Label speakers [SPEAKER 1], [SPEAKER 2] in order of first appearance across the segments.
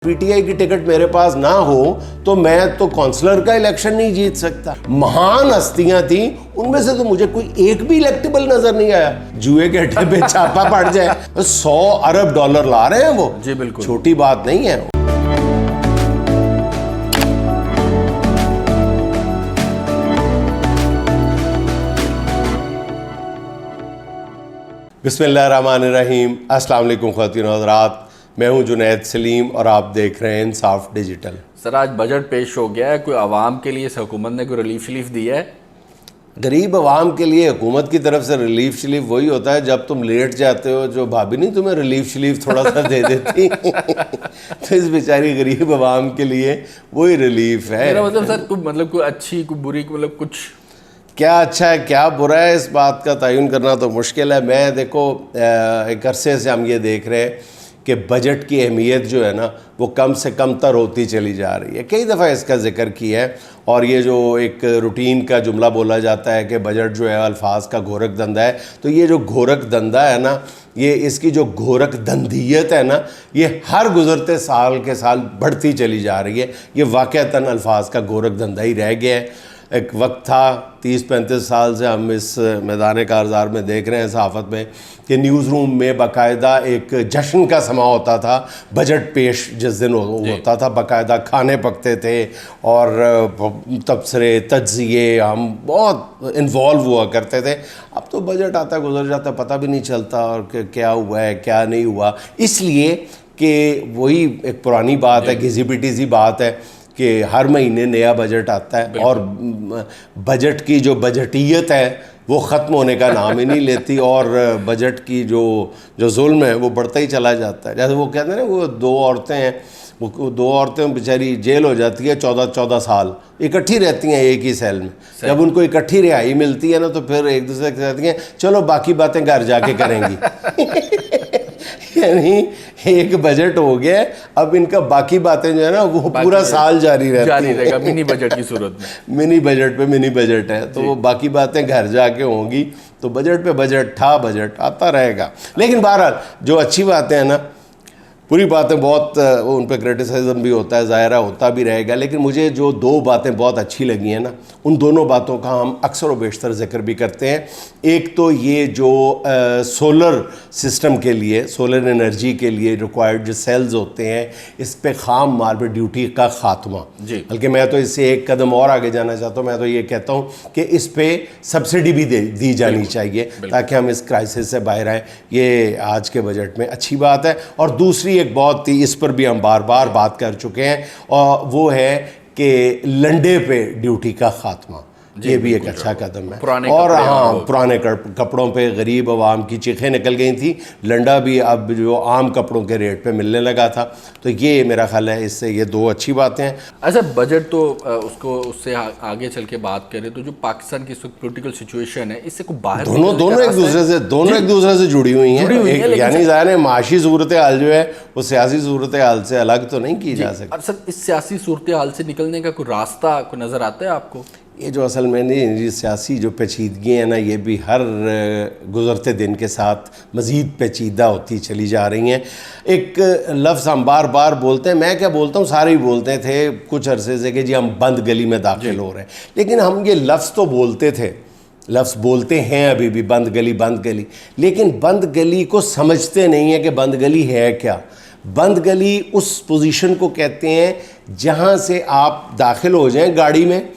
[SPEAKER 1] PTI की ticket मेरे पास ना हो तो मैं तो काउंसलर का इलेक्शन नहीं जीत सकता। महान हस्तियां थी, उनमें से तो मुझे कोई एक भी इलेक्टेबल नजर नहीं आया। जुए के अड्डे पे छापा पड़ जाए, 100 अरब डॉलर ला रहे हैं वो।
[SPEAKER 2] जी बिल्कुल,
[SPEAKER 1] छोटी बात नहीं है। बिस्मिल्लाहिर्रहमानिर्रहीम। अस्सलाम वालेकुम ख़वातीन और हज़रात, मैं हूं जुनैद सलीम और आप देख रहे हैं इंसाफ डिजिटल।
[SPEAKER 2] सर आज बजट पेश हो गया है, कोई आवाम के लिए इस हुकूमत ने कोई रिलीफ शलीफ दिया है?
[SPEAKER 1] गरीब आवाम के लिए हुकूमत की तरफ से रिलीफ शलीफ वही होता है जब तुम लेट जाते हो, जो भाभी नहीं तुम्हें रिलीफ शलीफ थोड़ा सा दे देती तो इस बेचारी गरीब आवाम के लिए वही रिलीफ है।
[SPEAKER 2] मेरा मतलब सर कोई अच्छी कोई बुरी मतलब कुछ
[SPEAKER 1] क्या अच्छा है क्या बुरा है, इस बात का तयन करना तो मुश्किल है। मैं देखो एक अरसे से हम ये देख रहे हैं कि बजट की अहमियत जो है ना वो कम से कम तर होती चली जा रही है। कई दफ़ा इसका जिक्र किया है और ये जो एक रूटीन का जुमला बोला जाता है कि बजट जो है अल्फाज का घोरक धंधा है, तो ये जो घोरक धंधा है ना, ये इसकी जो घोरक धंधियत है ना, ये हर गुज़रते साल के साल बढ़ती चली जा रही है। ये वाक़अतन अल्फाज का घोरक धंधा ही रह गया है। एक वक्त था 30-35 साल से हम इस मैदान कारज़ार में देख रहे हैं सहाफ़त में कि न्यूज़ रूम में बाकायदा एक जश्न का समा होता था। बजट पेश जिस दिन होता था, बाकायदा खाने पकते थे और तबसरे तज्ज़िये हम बहुत इन्वॉल्व हुआ करते थे। अब तो बजट आता गुजर जाता, पता भी नहीं चलता और क्या हुआ है क्या नहीं हुआ। इसलिए कि वही एक पुरानी बात है, घिसी पिटी सी बात है कि हर महीने नया बजट आता है और बजट की जो बजटियत है वो ख़त्म होने का नाम ही नहीं लेती और बजट की जो जुल्म है वो बढ़ता ही चला जाता है। जैसे वो कहते हैं ना, वो दो औरतें हैं, वो दो औरतें बेचारी जेल हो जाती है 14-14 साल, इकट्ठी रहती हैं एक ही सेल में। जब उनको इकट्ठी रिहाई मिलती है ना तो फिर एक दूसरे से कहती हैं चलो बाकी बातें घर जाके करेंगी यानी एक बजट हो गया, अब इनका बाकी बातें जो है ना वो पूरा साल जारी
[SPEAKER 2] रहेगा मिनी बजट की सूरत में।
[SPEAKER 1] मिनी बजट पे मिनी बजट है तो वो बाकी बातें घर जाके होंगी। तो बजट पे बजट था, बजट आता रहेगा। लेकिन बहरहाल जो अच्छी बातें हैं ना, पूरी बातें बहुत उन पर क्रिटिसिज्म भी होता है, ज़ाहिर होता भी रहेगा। लेकिन मुझे जो दो बातें बहुत अच्छी लगी हैं ना, उन दोनों बातों का हम अक्सर व बेशतर जिक्र भी करते हैं। एक तो ये जो सोलर सिस्टम के लिए, सोलर एनर्जी के लिए रिक्वायर्ड जो सेल्स होते हैं, इस पे ख़ाम माल पर ड्यूटी का ख़ात्मा। बल्कि मैं तो इससे एक कदम और आगे जाना चाहता हूँ। मैं तो ये कहता हूँ कि इस पर सब्सिडी भी दी जानी चाहिए ताकि हम इस क्राइसिस से बाहर आएँ। ये आज के बजट में अच्छी बात है। और दूसरी एक बहुत ही, इस पर भी हम बार बार बात कर चुके हैं, और वो है कि लंडे पे ड्यूटी का खात्मा। ये भी एक अच्छा कदम है। और हाँ, पुराने कपड़ों पे गरीब आवाम की चीखें निकल गई थी। लंडा भी अब जो आम कपड़ों के रेट पे मिलने लगा था। तो ये मेरा ख्याल है, इससे ये दो अच्छी बातें हैं।
[SPEAKER 2] अच्छा, बजट तो उससे आगे चल के बात करें तो जो पाकिस्तान की पोलिटिकल सिचुएशन है, इससे को बाहर
[SPEAKER 1] दोनों एक दूसरे से जुड़ी हुई हैं। यानी ज़ाहिर है माशी सूरत हाल जो है वो सियासी सूरत हाल से अलग तो नहीं की जा सकती।
[SPEAKER 2] सर, इस सियासी सूरत हाल से निकलने का कोई रास्ता कोई नज़र आता है आपको?
[SPEAKER 1] ये जो असल में नहीं, सियासी जो पेचीदगी है ना, ये भी हर गुज़रते दिन के साथ मज़ीद पेचीदा होती चली जा रही हैं। एक लफ्ज़ हम बार बार बोलते हैं, मैं क्या बोलता हूँ, सारे ही बोलते थे कुछ अरसे से कि जी हम बंद गली में दाखिल हो रहे हैं। लेकिन हम ये लफ्ज़ तो बोलते थे, लफ्ज़ बोलते हैं अभी भी, बंद गली। लेकिन बंद गली को समझते नहीं है कि बंद गली है क्या। बंद गली उस पोजीशन को कहते हैं जहाँ से आप दाखिल हो जाएं गाड़ी में,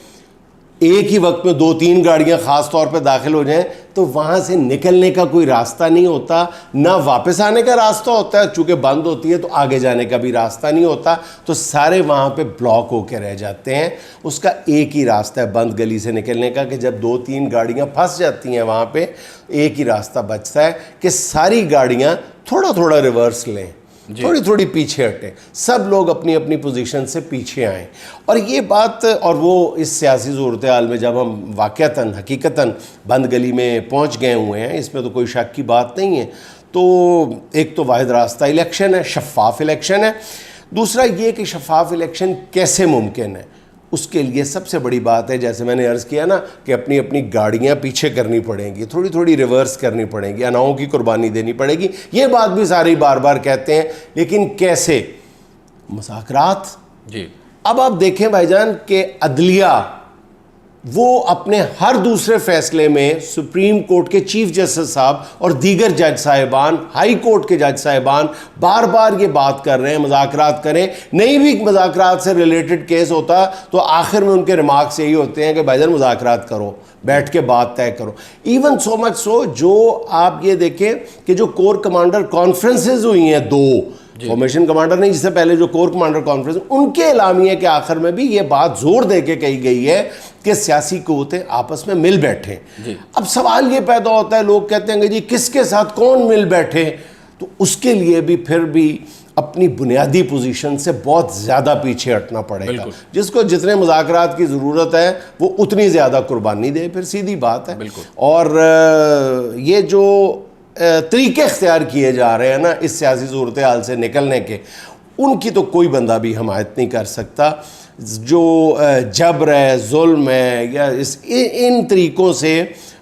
[SPEAKER 1] एक ही वक्त में 2-3 गाड़ियां ख़ास तौर पे दाखिल हो जाएं तो वहाँ से निकलने का कोई रास्ता नहीं होता, ना वापस आने का रास्ता होता है। चूँकि बंद होती है तो आगे जाने का भी रास्ता नहीं होता, तो सारे वहाँ पे ब्लॉक होके रह जाते हैं। उसका एक ही रास्ता है बंद गली से निकलने का कि जब 2-3 गाड़ियाँ फंस जाती हैं वहाँ पे, एक ही रास्ता बचता है कि सारी गाड़ियाँ थोड़ा थोड़ा रिवर्स लें, थोड़ी थोड़ी पीछे हटें, सब लोग अपनी अपनी पोजीशन से पीछे आएँ। और ये बात, और वो इस सियासी सूरत हाल में जब हम वाक़अतन हकीकतन बंद गली में पहुँच गए हुए हैं, इसमें तो कोई शक की बात नहीं है। तो एक तो वाहिद रास्ता इलेक्शन है, शफ़ाफ़ इलेक्शन है। दूसरा ये कि शफ़ाफ़ इलेक्शन कैसे मुमकिन है, उसके लिए सबसे बड़ी बात है, जैसे मैंने अर्ज़ किया ना, कि अपनी अपनी गाड़ियाँ पीछे करनी पड़ेंगी, थोड़ी थोड़ी रिवर्स करनी पड़ेंगी, अनाओं की कुर्बानी देनी पड़ेगी। ये बात भी सारे बार बार कहते हैं, लेकिन कैसे? मुज़ाकरात।
[SPEAKER 2] जी
[SPEAKER 1] अब आप देखें भाईजान कि अदलिया वो अपने हर दूसरे फैसले में सुप्रीम कोर्ट के चीफ जस्टिस साहब और दीगर जज साहिबान, हाई कोर्ट के जज साहिबान बार बार ये बात कर रहे हैं मुज़ाकरात करें। नहीं भी मुज़ाकरात से रिलेटेड केस होता तो आखिर में उनके रिमार्क्स यही होते हैं कि भाईजान मुज़ाकरात करो, बैठ के बात तय करो। इवन सो मच सो जो आप ये देखें कि जो कोर कमांडर कॉन्फ्रेंसेज हुई हैं, 2 फॉर्मेशन कमांडर नहीं, जिससे पहले जो कोर कमांडर कॉन्फ्रेंस, उनके एलामिया के आखिर में भी ये बात जोर दे के कही गई है कि सियासी क़ुव्वतें आपस में मिल बैठे। अब सवाल ये पैदा होता है, लोग कहते हैं कि जी किसके साथ कौन मिल बैठे, तो उसके लिए भी फिर भी अपनी बुनियादी पोजीशन से बहुत ज़्यादा पीछे हटना पड़ेगा। जिसको जितने मुज़ाकरात की ज़रूरत है वो उतनी ज़्यादा कुर्बानी दे, फिर सीधी बात है। और ये जो तरीके इख्तियार किए जा रहे हैं ना इस सियासी सूरत हाल से निकलने के, उनकी तो कोई बंदा भी हिमायत नहीं कर सकता। जो जबर है, जुल्म है, या इन तरीक़ों से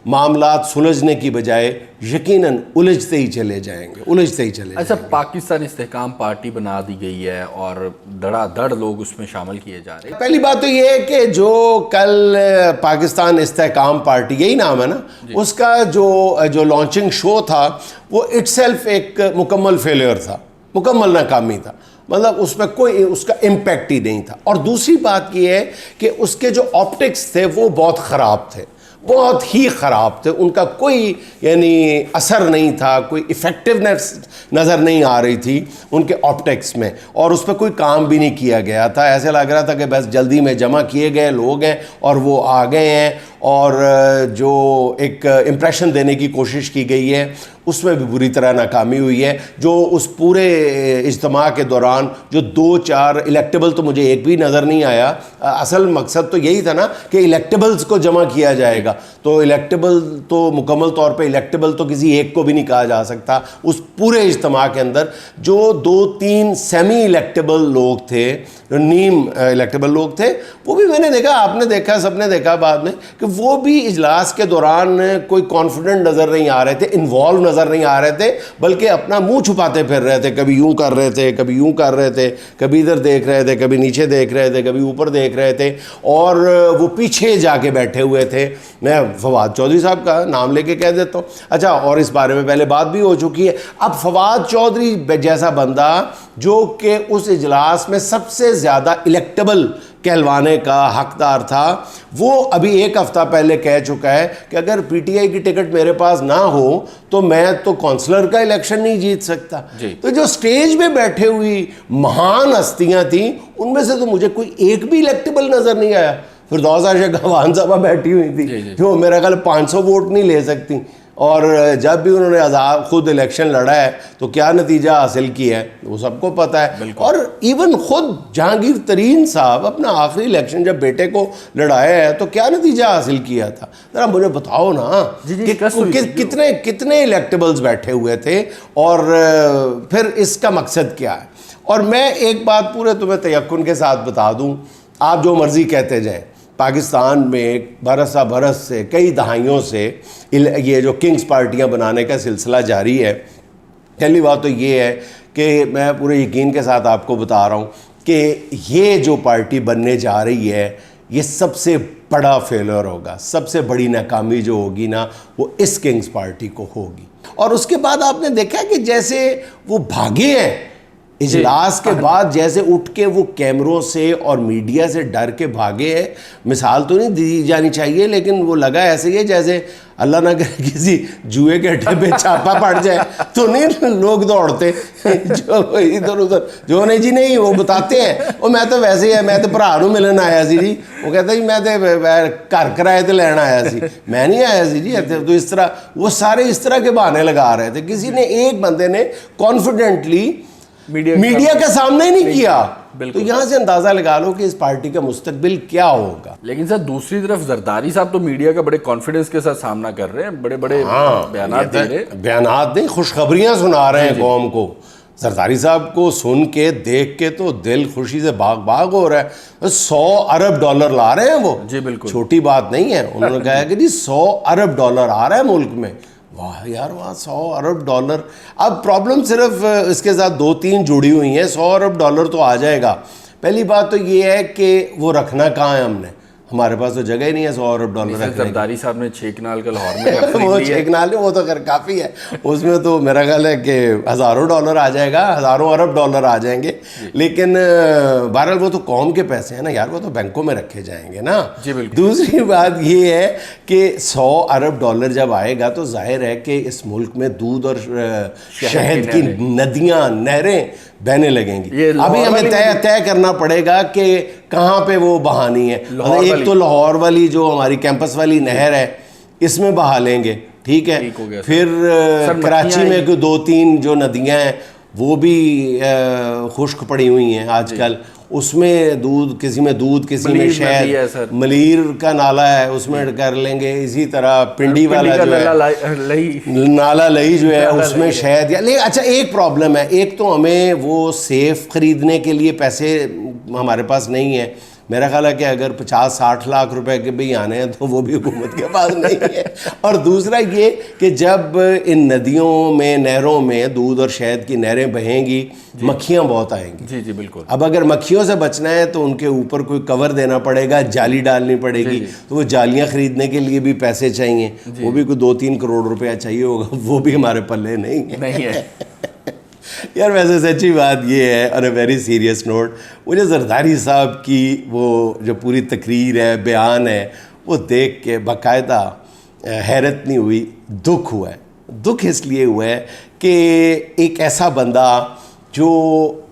[SPEAKER 1] मामलात सुलझने की बजाय यकीनन उलझते ही चले जाएंगे, उलझते ही चले
[SPEAKER 2] अच्छा, पाकिस्तान इस्तेहकाम पार्टी बना दी गई है और धड़ाधड़ लोग उसमें शामिल किए जा रहे हैं।
[SPEAKER 1] पहली बात तो ये है कि जो कल पाकिस्तान इस्तेहकाम पार्टी, यही नाम है ना, उसका जो लॉन्चिंग शो था वो इटसेल्फ एक मुकम्मल फेलियर था, मुकम्मल नाकामी था। मतलब उसमें कोई उसका इम्पैक्ट ही नहीं था। और दूसरी बात ये है कि उसके जो ऑप्टिक्स थे वो बहुत ख़राब थे, बहुत ही ख़राब थे। उनका कोई यानी असर नहीं था, कोई इफ़ेक्टिवनेस नज़र नहीं आ रही थी उनके ऑप्टिक्स में, और उस पर कोई काम भी नहीं किया गया था। ऐसे लग रहा था कि बस जल्दी में जमा किए गए लोग हैं और वो आ गए हैं, और जो एक इम्प्रेशन देने की कोशिश की गई है उसमें भी बुरी तरह नाकामी हुई है। जो उस पूरे इज्तिमा के दौरान जो 2-4 इलेक्टेबल, तो मुझे एक भी नज़र नहीं आया। असल मकसद तो यही था ना कि इलेक्टेबल्स को जमा किया जाएगा, तो इलेक्टेबल तो मुकम्मल तौर पे इलेक्टेबल तो किसी एक को भी नहीं कहा जा सकता। उस पूरे इज्तिमा के अंदर जो 2-3 सेमी इलेक्टेबल लोग थे, जो नीम इलेक्टेबल लोग थे, वो भी मैंने देखा, आपने देखा, सबने देखा बाद में कि वो भी इजलास के दौरान कोई कॉन्फिडेंट नज़र नहीं आ रहे थे, इन्वॉल्व नज़र नहीं आ रहे थे, बल्कि अपना मुंह छुपाते फिर रहे थे। कभी यूं कर रहे थे, कभी यूं कर रहे थे, कभी इधर देख रहे थे, कभी नीचे देख रहे थे, कभी ऊपर देख रहे थे, और वो पीछे जाके बैठे हुए थे। मैं फवाद चौधरी साहब का नाम लेके कह देता हूँ। अच्छा, और इस बारे में पहले बात भी हो चुकी है। अब फवाद चौधरी जैसा बंदा जो कि उस इजलास में सबसे ज़्यादा इलेक्टेबल कहलवाने का हकदार था, वो अभी 1 हफ़्ता पहले कह चुका है कि अगर पीटीआई की टिकट मेरे पास ना हो तो मैं तो कौंसलर का इलेक्शन नहीं जीत सकता। तो जो स्टेज पे बैठे हुई महान हस्तियां थी, उनमें से तो मुझे कोई एक भी इलेक्टेबल नज़र नहीं आया। फिर गवान साहबा बैठी हुई थी जो मेरा ख्याल 500 वोट नहीं ले सकती, और जब भी उन्होंने आज़ाद खुद इलेक्शन लड़ा है तो क्या नतीजा हासिल किया है वो सबको पता है। और इवन खुद जहांगीर तरीन साहब अपना आखिरी इलेक्शन जब बेटे को लड़ाया है तो क्या नतीजा हासिल किया था, ज़रा मुझे बताओ ना। कितने कितने इलेक्टेबल्स बैठे हुए थे, और फिर इसका मकसद क्या है। और मैं एक बात पूरे तुम्हें तयक्कुन के साथ बता दूँ, आप जो मर्ज़ी कहते जाएँ, पाकिस्तान में बरस से, कई दहाइयों से ये जो किंग्स पार्टियां बनाने का सिलसिला जारी है। पहली बात तो ये है कि मैं पूरे यकीन के साथ आपको बता रहा हूँ कि ये जो पार्टी बनने जा रही है ये सबसे बड़ा फेलियर होगा, सबसे बड़ी नाकामी जो होगी ना वो इस किंग्स पार्टी को होगी। और उसके बाद आपने देखा कि जैसे वो भागे हैं इजलास के बाद, जैसे उठ के वो कैमरों से और मीडिया से डर के भागे हैं। मिसाल तो नहीं दी जानी चाहिए, लेकिन वो लगा ऐसे ही है जैसे अल्लाह ना करे किसी जुए के अड्डे पे छापा पड़ जाए तो नहीं लोग दौड़ते जो इधर उधर, जो नहीं जी नहीं, वो बताते हैं वो मैं तो वैसे ही है, मैं तो भरा नूं मिलन आया सी जी, वो कहता जी मैं तो घर किराए ते लैन आया सी, मैं नहीं आया सी जी। तो इस तरह वो सारे इस तरह के बहाने लगा रहे थे। किसी ने, एक बंदे ने कॉन्फिडेंटली मीडिया के सामने ही नहीं किया। तो यहां से अंदाजा लगा लो कि इस पार्टी का मुस्तकबिल क्या होगा।
[SPEAKER 2] लेकिन सर दूसरी तरफ जरदारी साहब तो मीडिया का बड़े कॉन्फिडेंस के साथ सामना कर रहे हैं, बड़े बड़े बयान दे रहे हैं,
[SPEAKER 1] बयानात नहीं, खुशखबरियां सुना रहे हैं कौम को। जरदारी साहब को सुन के, देख के तो दिल खुशी से बाग बाग हो रहा है। $100 अरब ला रहे हैं वो,
[SPEAKER 2] जी बिल्कुल,
[SPEAKER 1] छोटी बात नहीं है। उन्होंने कहा कि जी $100 अरब आ रहा है मुल्क में, वाह यार, वहाँ 100 अरब डॉलर। अब प्रॉब्लम सिर्फ इसके साथ 2-3 जुड़ी हुई हैं। 100 अरब डॉलर तो आ जाएगा। पहली बात तो ये है कि वो रखना कहाँ है हमने, हमारे पास तो जगह ही नहीं है 100 अरब डॉलर रखने की।
[SPEAKER 2] जरदारी साहब ने 6 कनाल का लाहौर में
[SPEAKER 1] वो 6 कनाल, वो तो खैर काफ़ी है, उसमें तो मेरा ख्याल है कि हज़ारों डॉलर आ जाएगा, हज़ारों अरब डॉलर आ जाएंगे। लेकिन बहरहाल वो तो कौम के पैसे हैं ना यार, वो तो बैंकों में रखे जाएंगे ना।
[SPEAKER 2] जी बिल्कुल।
[SPEAKER 1] दूसरी बात ये है कि 100 अरब डॉलर जब आएगा तो जाहिर है कि इस मुल्क में दूध और शहद की नदियाँ, नहरें बहने लगेंगी। अभी हमें तय करना पड़ेगा कि कहाँ पे वो बहानी है। एक तो लाहौर वाली जो हमारी कैंपस वाली नहर है, इसमें बहा लेंगे, ठीक है। फिर कराची में 2-3 जो नदियाँ हैं वो भी खुश्क पड़ी हुई हैं आजकल, उसमें दूध, किसी में दूध, किसी में शहद। मलीर का नाला है, उसमें कर लेंगे। इसी तरह पिंडी वाला जो है नाला लई जो है, उसमें शहद या ले। अच्छा, एक प्रॉब्लम है, एक तो हमें वो सेफ खरीदने के लिए पैसे हमारे पास नहीं है। मेरा ख्याल है कि अगर 50-60 लाख रुपए के भी आने हैं तो वो भी हुकूमत के पास नहीं है। और दूसरा ये कि जब इन नदियों में, नहरों में दूध और शहद की नहरें बहेंगी, मक्खियाँ बहुत आएंगी।
[SPEAKER 2] जी जी बिल्कुल।
[SPEAKER 1] अब अगर मक्खियों से बचना है तो उनके ऊपर कोई कवर देना पड़ेगा, जाली डालनी पड़ेगी। तो वो जालियाँ खरीदने के लिए भी पैसे चाहिए, वो भी कोई 2-3 करोड़ रुपया चाहिए होगा, वो भी हमारे पल्ले नहीं है। यार वैसे सच्ची बात ये है, on a very serious note, मुझे जरदारी साहब की वो जो पूरी तकरीर है, बयान है, वो देख के बाकायदा हैरत नहीं हुई, दुख हुआ है। दुख इसलिए हुआ है कि एक ऐसा बंदा जो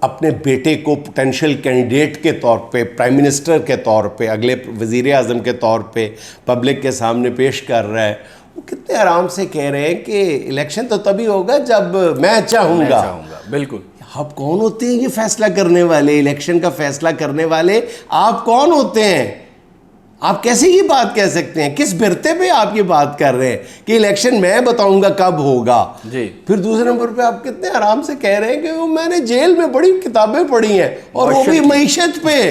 [SPEAKER 1] अपने बेटे को पोटेंशियल कैंडिडेट के तौर पे, प्राइम मिनिस्टर के तौर पे, अगले वज़ीर आज़म के तौर पे पब्लिक के सामने पेश कर रहा है, वो कितने आराम से कह रहे हैं कि इलेक्शन तो तभी होगा जब मैं चाहूँगा।
[SPEAKER 2] बिल्कुल।
[SPEAKER 1] आप कौन होते हैं ये फैसला करने वाले, इलेक्शन का फैसला करने वाले? आप कौन होते हैं? आप कैसे ये बात कह सकते हैं? किस बिरते पे आप ये बात कर रहे हैं कि इलेक्शन मैं बताऊंगा कब होगा जी। फिर दूसरे नंबर पे आप कितने आराम से कह रहे हैं कि वो मैंने जेल में बड़ी किताबें पढ़ी हैं, और वो भी मईशत पे।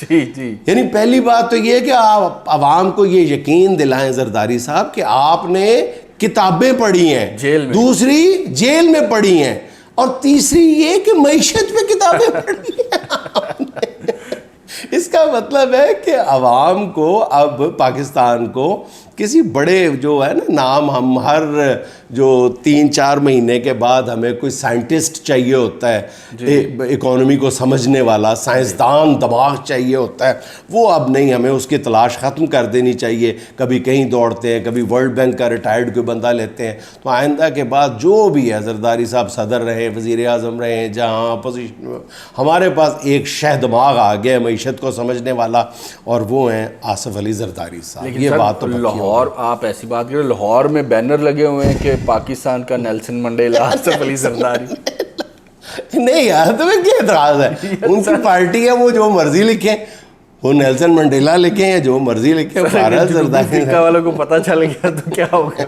[SPEAKER 2] जी जी।
[SPEAKER 1] यानी पहली बात तो ये है कि आप आवाम को ये यकीन दिलाएं जरदारी साहब कि आपने किताबें पढ़ी हैं जेल में, दूसरी जेल में पढ़ी हैं, और तीसरी ये कि मईशत पे किताबें पढ़ी हैं। इसका मतलब है कि आवाम को, अब पाकिस्तान को किसी बड़े जो है ना नाम, हम हर जो 3-4 महीने के बाद हमें कोई साइंटिस्ट चाहिए होता है, इकोनॉमी को समझने वाला साइंसदान दिमाग चाहिए होता है, वो अब नहीं, हमें उसकी तलाश ख़त्म कर देनी चाहिए। कभी कहीं दौड़ते हैं, कभी वर्ल्ड बैंक का रिटायर्ड कोई बंदा लेते हैं। तो आइंदा के बाद जो भी है, जरदारी साहब सदर रहे, वज़ीर आज़म रहे, जहाँ अपोजिशन, हमारे पास एक शह दिमाग आ गया मईशत को समझने वाला, और वो हैं आसिफ अली जरदारी साहब। ये बात तो
[SPEAKER 2] और आप ऐसी बात करें, लाहौर में बैनर लगे हुए हैं कि पाकिस्तान का नेल्सन मंडेला आसिफ अली जरदारी।
[SPEAKER 1] नहीं यार, तुम्हें क्या एतराज़ है? उनकी पार्टी है, वो जो मर्जी लिखें, वो नेल्सन मंडेला लिखें या जो मर्जी लिखें, भारत जरदारी
[SPEAKER 2] वालों को पता चल गया तो क्या होगा?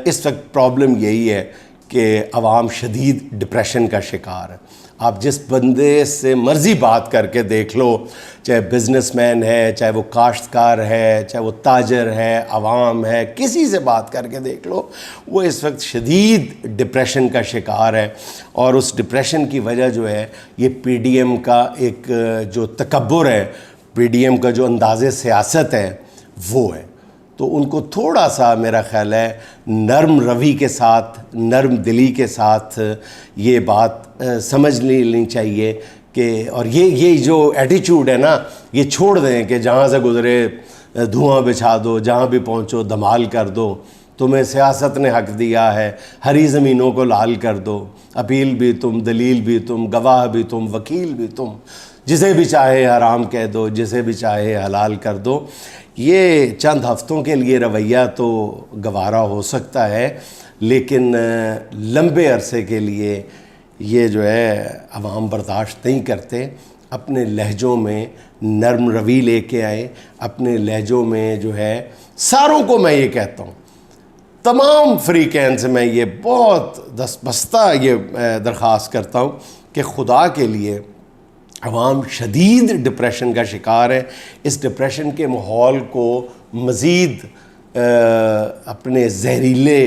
[SPEAKER 1] इस वक्त प्रॉब्लम यही है कि अवाम शदीद डिप्रेशन का शिकार है। आप जिस बंदे से मर्ज़ी बात करके देख लो, चाहे बिजनेसमैन है, चाहे वो काश्तकार है, चाहे वो ताजर है, अवाम है, किसी से बात करके देख लो, वो इस वक्त शदीद डिप्रेशन का शिकार है। और उस डिप्रेशन की वजह जो है, ये पीडीएम का एक जो तकब्बुर है, पीडीएम का जो अंदाज़े सियासत है, वो है। तो उनको थोड़ा सा मेरा ख़्याल है नरम रवि के साथ, नरम दिली के साथ ये बात समझ लेनी चाहिए कि, और ये जो एटीट्यूड है ना, ये छोड़ दें कि जहाँ से गुज़रे धुआं बिछा दो, जहाँ भी पहुँचो धमाल कर दो, तुम्हें सियासत ने हक़ दिया है, हरी ज़मीनों को लाल कर दो, अपील भी तुम, दलील भी तुम, गवाह भी तुम, वकील भी तुम, जिसे भी चाहे हराम कह दो, जिसे भी चाहे हलाल कर दो। ये चंद हफ्तों के लिए रवैया तो गवारा हो सकता है, लेकिन लंबे अरसे के लिए ये जो है अवाम बर्दाश्त नहीं करते। अपने लहजों में नरम रवि लेके आए, अपने लहजों में जो है, सारों को मैं ये कहता हूँ, तमाम फ्रीकैन से मैं ये बहुत दस्तबस्ता ये दरख्वास्त करता हूँ कि खुदा के लिए अवाम शदीद डिप्रेशन का शिकार है। इस डिप्रेशन के माहौल को मज़ीद अपने जहरीले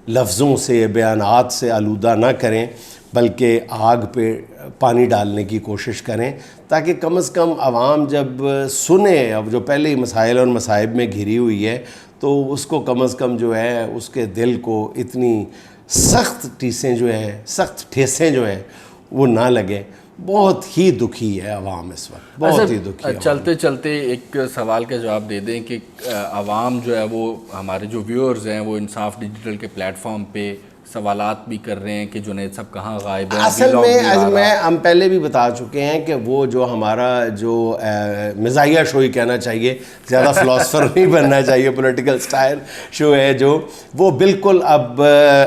[SPEAKER 1] लफ्ज़ों से बयानात से आलूदा ना करें, बल्कि आग पे पानी डालने की कोशिश करें, ताकि कम से कम आवाम जब सुने, अब जो पहले ही मसाइल और मसाइब में घिरी हुई है, तो उसको कम से कम जो है उसके दिल को इतनी सख्त टीसें जो हैं, सख्त ठेसें जो हैं वो ना लगें। बहुत ही दुखी है आवाम इस वक्त, बहुत ही दुखी है।
[SPEAKER 2] चलते चलते एक सवाल का जवाब दे दें कि आवाम जो है वो, हमारे जो व्यूअर्स हैं वो इंसाफ डिजिटल के प्लेटफॉर्म पे सवालात भी कर रहे हैं कि जुनैद साहब कहाँ गायब हैं।
[SPEAKER 1] असल में हम पहले भी बता चुके हैं कि वो जो हमारा जो मज़ाहिया शो ही कहना चाहिए, ज़्यादा फ़िलासफ़र नहीं बनना चाहिए, पॉलिटिकल स्टाइल शो है जो, वो बिल्कुल अब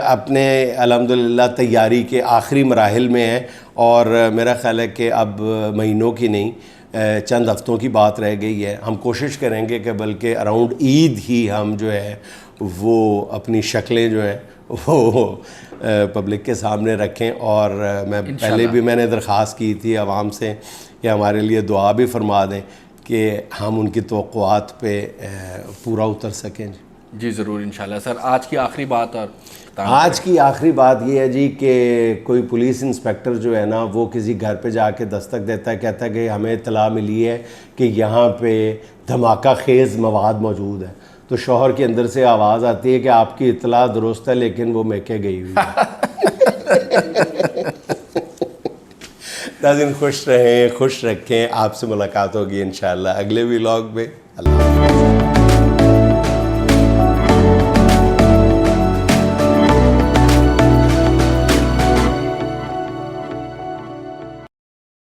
[SPEAKER 1] अपने अल्हम्दुलिल्लाह तैयारी के आखिरी मराहिल में है, और मेरा ख़्याल है कि अब महीनों की नहीं, चंद हफ्तों की बात रह गई है। हम कोशिश करेंगे कि बल्कि अराउंड ईद ही हम जो है वो अपनी शक्लें जो हैं वो पब्लिक के सामने रखें। और मैं पहले भी मैंने दरख्वास्त की थी आवाम से कि हमारे लिए दुआ भी फरमा दें कि हम उनकी तवक्कुआत पे पूरा उतर सकें।
[SPEAKER 2] जी ज़रूर, इंशाल्लाह। सर, आज की आखिरी बात, और
[SPEAKER 1] आज की आखिरी बात ये है जी कि कोई पुलिस इंस्पेक्टर जो है ना, वो किसी घर पे जाके दस्तक देता है, कहता है कि हमें इत्तला मिली है कि यहाँ पे धमाका खेज़ मवाद मौजूद है। तो शौहर के अंदर से आवाज़ आती है कि आपकी इत्तला दुरुस्त है, लेकिन वो मैके गई हुई है। नाज़रीन, खुश रहें, खुश रखें। आपसे मुलाकात होगी इंशाअल्लाह अगले व्लॉग में। अल्लाह हाफ़िज़।